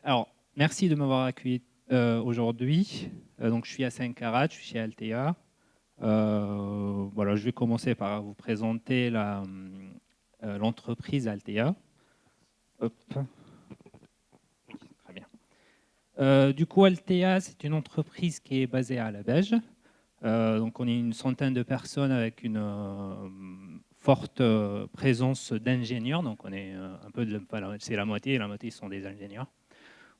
Alors, merci de m'avoir accueilli aujourd'hui. Donc, je suis Hassan Karat, je suis chez Altea. Voilà, je vais commencer par vous présenter l'entreprise Altea. Hop. Oui, très bien. Du coup, Altea, c'est une entreprise qui est basée à la Belge. Donc, on est une centaine de personnes avec une forte présence d'ingénieurs. Donc, on est un peu c'est la moitié sont des ingénieurs.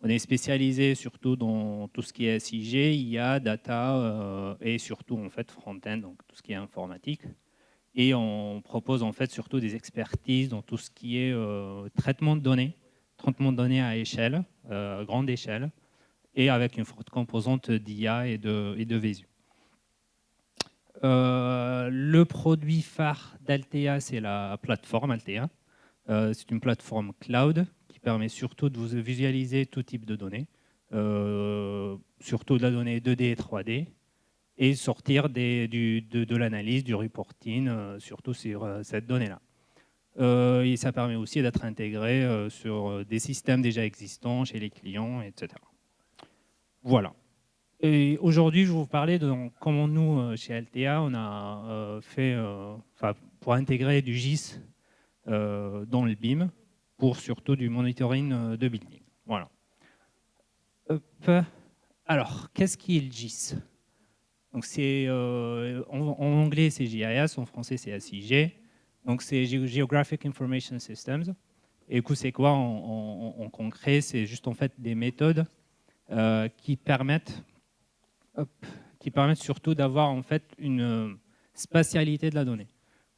On est spécialisé surtout dans tout ce qui est SIG, IA, data et surtout en fait front-end, donc tout ce qui est informatique. Et on propose en fait surtout des expertises dans tout ce qui est traitement de données à échelle, grande échelle, et avec une forte composante d'IA et de Visu. Le produit phare d'Altea, c'est la plateforme Altea. C'est une plateforme cloud qui permet surtout de vous visualiser tout type de données, surtout de la donnée 2D et 3D, et sortir de l'analyse, du reporting, surtout sur cette donnée-là. Et ça permet aussi d'être intégré sur des systèmes déjà existants chez les clients, etc. Voilà. Et aujourd'hui, je vais vous parler de comment nous, chez Altea, on a fait, pour intégrer du GIS dans le BIM, pour surtout du monitoring de building. Voilà. Hop. Alors, qu'est-ce qui est le GIS? Donc en anglais, c'est GIS, en français, c'est SIG. Donc, c'est Geographic Information Systems. Et du coup, c'est quoi en concret? C'est juste en fait des méthodes qui permettent surtout d'avoir en fait une spatialité de la donnée.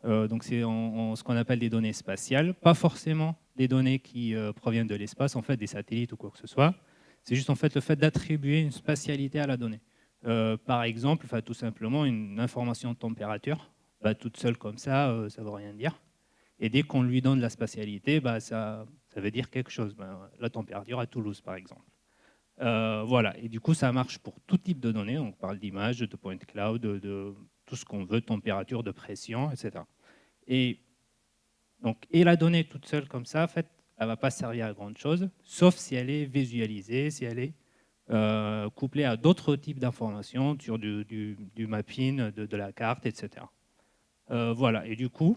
Donc c'est ce qu'on appelle des données spatiales, pas forcément des données qui proviennent de l'espace, en fait des satellites ou quoi que ce soit. C'est juste en fait le fait d'attribuer une spatialité à la donnée. Par exemple, tout simplement une information de température, toute seule comme ça ne veut rien dire. Et dès qu'on lui donne la spatialité, ça veut dire quelque chose. La température à Toulouse, par exemple. Voilà, et du coup, ça marche pour tout type de données. On parle d'images, de point cloud, de tout ce qu'on veut, température, de pression, etc. Et la donnée toute seule comme ça, en fait, elle ne va pas servir à grand chose, sauf si elle est visualisée, si elle est couplée à d'autres types d'informations sur du mapping, de la carte, etc. Voilà, et du coup,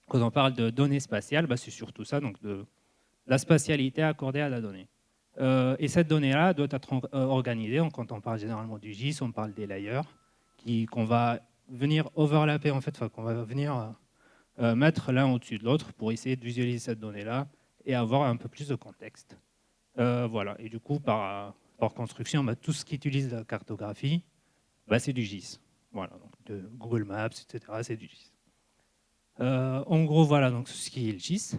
quand on parle de données spatiales, c'est surtout ça, donc de la spatialité accordée à la donnée. Et cette donnée-là doit être organisée. Quand on parle généralement du GIS, on parle des layers qu'on va venir overlapper, en fait, qu'on va venir mettre l'un au-dessus de l'autre pour essayer de visualiser cette donnée-là et avoir un peu plus de contexte. Voilà. Et du coup, par construction, tout ce qui utilise la cartographie, c'est du GIS. Voilà, donc de Google Maps, etc., c'est du GIS. En gros, voilà donc ce qui est le GIS.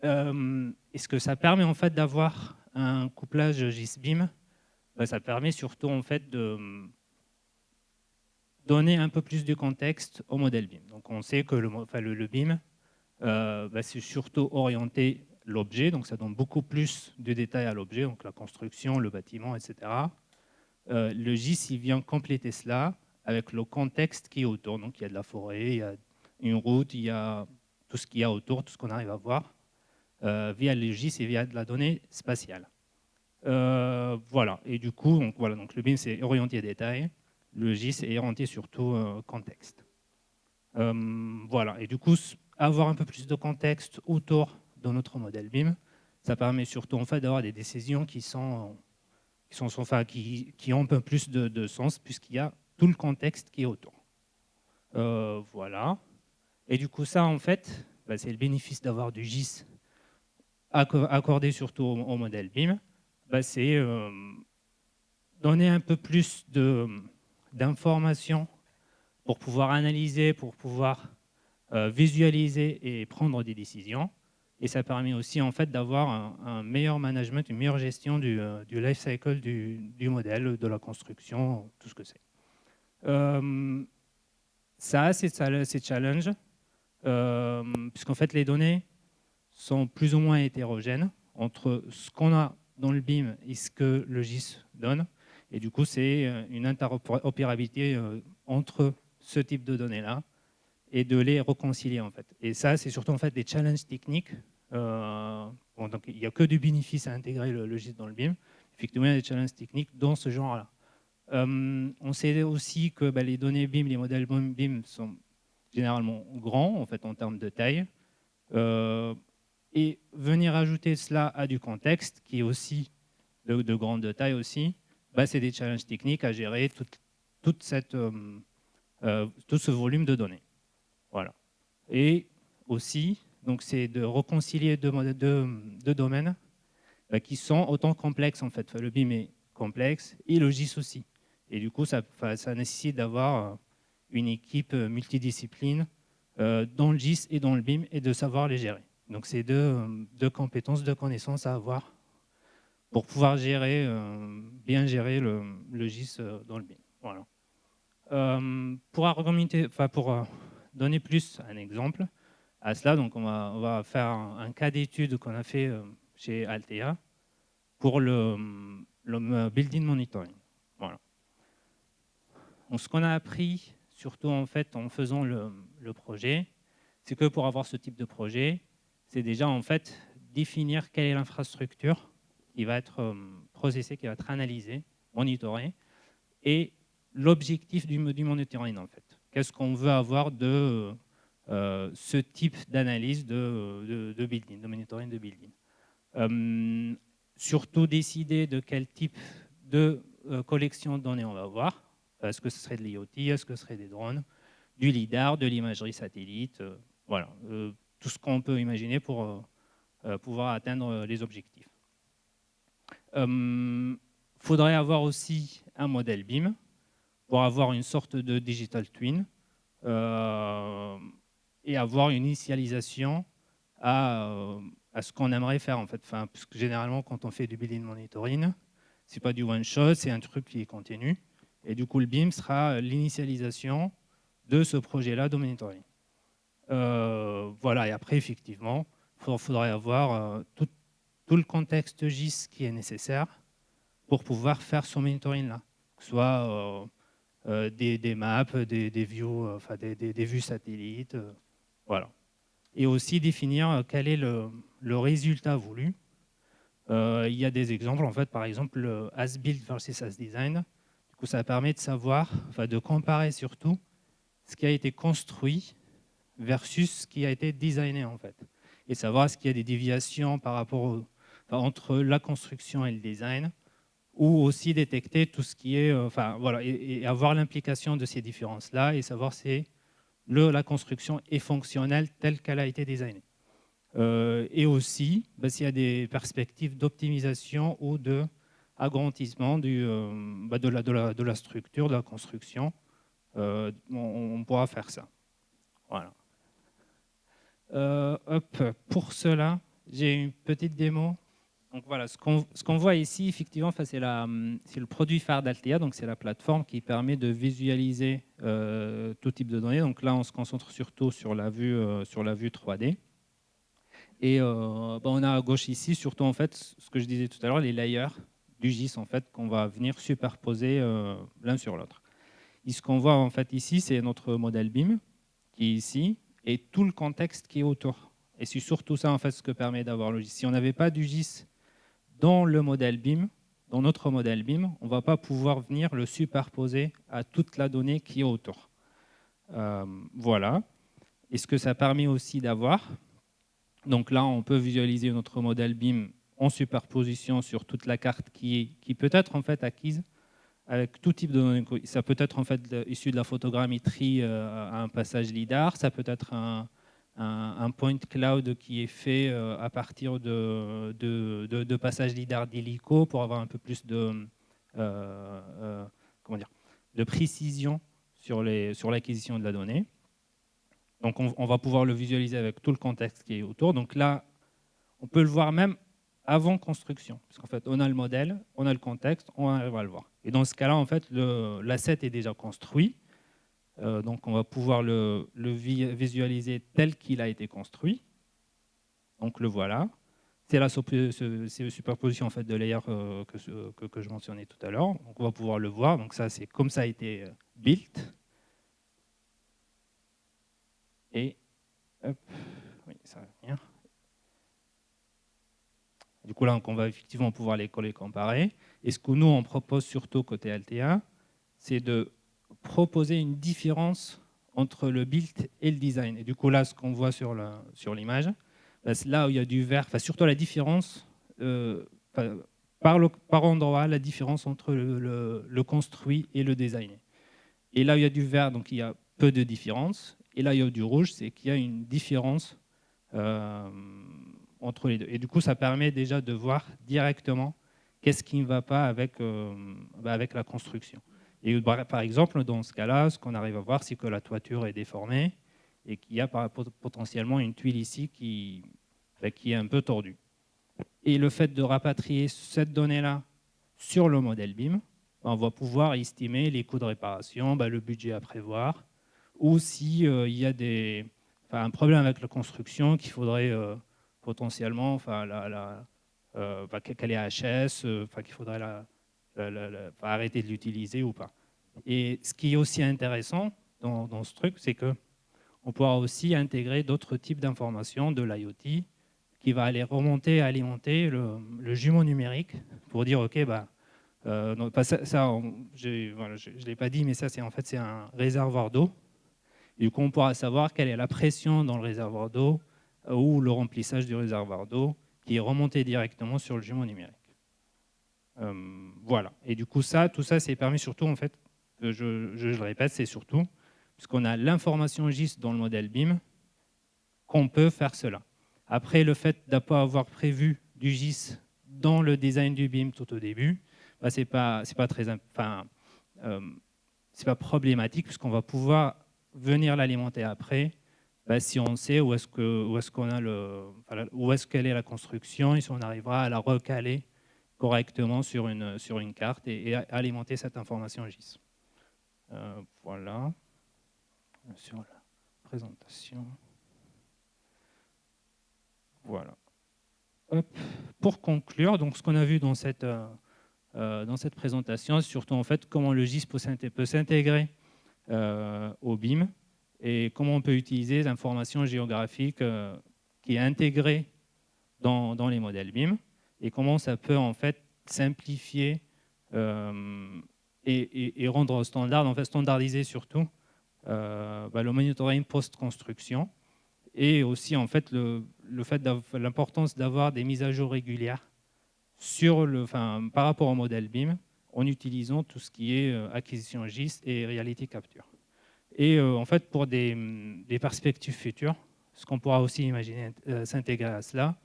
Et ce que ça permet en fait d'avoir un couplage GIS-BIM, ça permet surtout en fait de donner un peu plus de contexte au modèle BIM. Donc on sait que le BIM, c'est surtout orienté l'objet, donc ça donne beaucoup plus de détails à l'objet, donc la construction, le bâtiment, etc. Le GIS, il vient compléter cela avec le contexte qui est autour. Donc il y a de la forêt, il y a une route, il y a tout ce qu'il y a autour, tout ce qu'on arrive à voir. Via le GIS et via de la donnée spatiale. Voilà, et du coup, donc le BIM c'est orienté détail, le GIS est orienté surtout contexte. Voilà, et du coup, avoir un peu plus de contexte autour de notre modèle BIM, ça permet surtout en fait d'avoir des décisions qui ont un peu plus de sens puisqu'il y a tout le contexte qui est autour. Voilà, et du coup ça en fait, c'est le bénéfice d'avoir du GIS accordé surtout au modèle BIM, c'est donner un peu plus d'informations pour pouvoir analyser, pour pouvoir visualiser et prendre des décisions. Et ça permet aussi en fait d'avoir un meilleur management, une meilleure gestion du life cycle du modèle, de la construction, tout ce que c'est. Ça a ses challenges, puisqu'en fait les données sont plus ou moins hétérogènes entre ce qu'on a dans le BIM et ce que le GIS donne. Et du coup, c'est une interopérabilité entre ce type de données-là et de les réconcilier en fait. Et ça, c'est surtout en fait des challenges techniques Bon, donc, il n'y a que du bénéfice à intégrer le GIS dans le BIM. Effectivement, il y a des challenges techniques dans ce genre-là. On sait aussi que les données BIM, les modèles BIM sont généralement grands en fait en termes de taille. Et venir ajouter cela à du contexte qui est aussi de grande taille aussi, c'est des challenges techniques à gérer tout ce volume de données. Voilà. Et aussi, donc c'est de réconcilier deux domaines qui sont autant complexes en fait. Le BIM est complexe et le GIS aussi. Et du coup, ça nécessite d'avoir une équipe multidiscipline dans le GIS et dans le BIM et de savoir les gérer. Donc c'est deux compétences, deux connaissances à avoir pour pouvoir bien gérer le GIS dans le BIM. Voilà. Pour donner plus un exemple à cela, donc on va faire un cas d'étude qu'on a fait chez Altea pour le building monitoring. Voilà. Donc, ce qu'on a appris, surtout en fait en faisant le projet, c'est que pour avoir ce type de projet, c'est déjà en fait définir quelle est l'infrastructure qui va être processée, qui va être analysée, monitorée, et l'objectif du monitoring en fait. Qu'est-ce qu'on veut avoir de ce type d'analyse de building, de monitoring de building. Surtout décider de quel type de collection de données on va avoir. Est-ce que ce serait de l'IoT, est-ce que ce serait des drones, du LIDAR, de l'imagerie satellite, voilà, tout ce qu'on peut imaginer pour pouvoir atteindre les objectifs. Faudrait avoir aussi un modèle BIM pour avoir une sorte de digital twin et avoir une initialisation à ce qu'on aimerait faire en fait. Parce que généralement, quand on fait du building monitoring, c'est pas du one shot, c'est un truc qui est continu. Et du coup, le BIM sera l'initialisation de ce projet-là de monitoring. Voilà, et après, effectivement, il faudrait avoir tout le contexte GIS qui est nécessaire pour pouvoir faire ce monitoring-là. Que ce soit des maps, des views, des vues satellites, voilà. Et aussi définir quel est le résultat voulu. Il y a des exemples, en fait, par exemple, le as-built versus as-design. Du coup, ça permet de savoir, de comparer surtout ce qui a été construit versus ce qui a été designé, en fait. Et savoir est-ce qu'il y a des déviations par rapport entre la construction et le design, ou aussi détecter tout ce qui est, voilà, et avoir l'implication de ces différences-là et savoir si la construction est fonctionnelle telle qu'elle a été designée. Et aussi, s'il y a des perspectives d'optimisation ou d'agrandissement de la structure, de la construction, on pourra faire ça. Voilà. Pour cela, j'ai une petite démo. Donc voilà, ce qu'on voit ici, effectivement, c'est le produit phare d'Altea, donc c'est la plateforme qui permet de visualiser tout type de données. Donc là, on se concentre surtout sur la vue 3D. Et on a à gauche ici, surtout en fait, ce que je disais tout à l'heure, les layers du GIS en fait qu'on va venir superposer l'un sur l'autre. Et ce qu'on voit en fait ici, c'est notre modèle BIM qui est ici et tout le contexte qui est autour. Et c'est surtout ça en fait ce que permet d'avoir le GIS. Si on n'avait pas du GIS dans le modèle BIM, dans notre modèle BIM, on ne va pas pouvoir venir le superposer à toute la donnée qui est autour. Voilà. Et ce que ça permet aussi d'avoir, donc là, on peut visualiser notre modèle BIM en superposition sur toute la carte qui peut être en fait acquise avec tout type de données. Ça peut être en fait issu de la photogrammétrie à un passage LIDAR, ça peut être un point cloud qui est fait à partir de passages LIDAR d'hélico pour avoir un peu plus de précision sur l'acquisition de la donnée. Donc on va pouvoir le visualiser avec tout le contexte qui est autour. Donc là, on peut le voir même avant construction. Parce qu'en fait, on a le modèle, on a le contexte, on arrive à le voir. Et dans ce cas-là, en fait, l'asset est déjà construit. Donc on va pouvoir le visualiser tel qu'il a été construit. Donc le voilà. C'est la superposition en fait, de layers que je mentionnais tout à l'heure. Donc on va pouvoir le voir. Donc ça, c'est comme ça a été built. Et hop, oui, ça va venir. Du coup, là, on va effectivement pouvoir les comparer. Et ce que nous, on propose surtout côté Altea, c'est de proposer une différence entre le build et le design. Et du coup, là, ce qu'on voit sur l'image, là où il y a du vert, surtout la différence, par endroit, la différence entre le construit et le design. Et là où il y a du vert, donc il y a peu de différence. Et là, il y a du rouge, c'est qu'il y a une différence entre les deux. Et du coup, ça permet déjà de voir directement qu'est-ce qui ne va pas avec la construction. Et par exemple, dans ce cas-là, ce qu'on arrive à voir, c'est que la toiture est déformée et qu'il y a potentiellement une tuile ici qui est un peu tordue. Et le fait de rapatrier cette donnée-là sur le modèle BIM, on va pouvoir estimer les coûts de réparation, le budget à prévoir, ou s'il y a un problème avec la construction qu'il faudrait potentiellement qu'elle est HS, qu'il faudrait arrêter de l'utiliser ou pas. Et ce qui est aussi intéressant dans ce truc, c'est qu'on pourra aussi intégrer d'autres types d'informations de l'IoT qui va aller remonter, alimenter le jumeau numérique pour dire, OK, non, je ne l'ai pas dit, mais ça, c'est un réservoir d'eau. Du coup, on pourra savoir quelle est la pression dans le réservoir d'eau ou le remplissage du réservoir d'eau qui est remonté directement sur le jumeau numérique. Voilà. Et du coup, tout ça, c'est permis surtout, en fait, je le répète, c'est surtout, puisqu'on a l'information GIS dans le modèle BIM, qu'on peut faire cela. Après, le fait de ne pas avoir prévu du GIS dans le design du BIM tout au début, c'est pas problématique, puisqu'on va pouvoir venir l'alimenter après, si on sait où est-ce qu'elle est la construction et si on arrivera à la recaler correctement sur une carte et alimenter cette information GIS. Voilà. Sur la présentation. Voilà. Hop. Pour conclure, donc ce qu'on a vu dans cette présentation, c'est surtout en fait comment le GIS peut s'intégrer au BIM et comment on peut utiliser l'information géographique qui est intégrée dans les modèles BIM et comment ça peut en fait simplifier et rendre standard, en fait standardiser surtout le monitoring post-construction et aussi en fait l'importance d'avoir des mises à jour régulières par rapport au modèle BIM en utilisant tout ce qui est acquisition GIS et reality capture. Et en fait, pour des perspectives futures, ce qu'on pourra aussi imaginer s'intégrer à cela,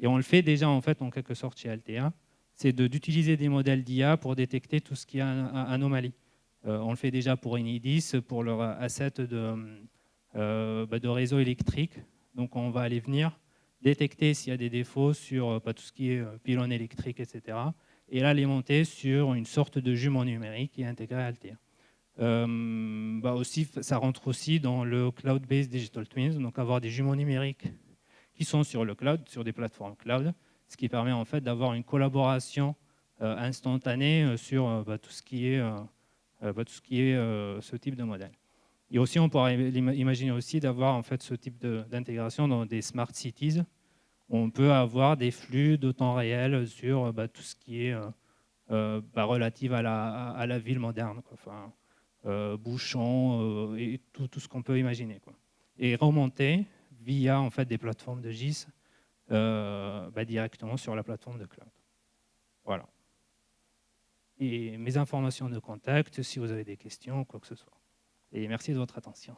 et on le fait déjà en fait en quelque sorte chez Altea, c'est d'utiliser des modèles d'IA pour détecter tout ce qui est anomalie. On le fait déjà pour Enidis, pour leur asset de réseau électrique. Donc on va aller venir détecter s'il y a des défauts sur tout ce qui est pylône électrique, etc. Et l'alimenter sur une sorte de jumeau numérique qui est intégré à Altea. Aussi, ça rentre aussi dans le Cloud-Based Digital Twins, donc avoir des jumeaux numériques qui sont sur le cloud, sur des plateformes cloud, ce qui permet en fait d'avoir une collaboration instantanée sur tout ce qui est ce type de modèle. Et aussi, on pourrait imaginer aussi d'avoir en fait ce type d'intégration dans des smart cities. On peut avoir des flux de temps réel sur tout ce qui est relatif à la ville moderne, quoi. Enfin, bouchons et tout ce qu'on peut imaginer, quoi. Et remonter via en fait des plateformes de GIS directement sur la plateforme de cloud. Voilà. Et mes informations de contact si vous avez des questions, quoi que ce soit. Et merci de votre attention.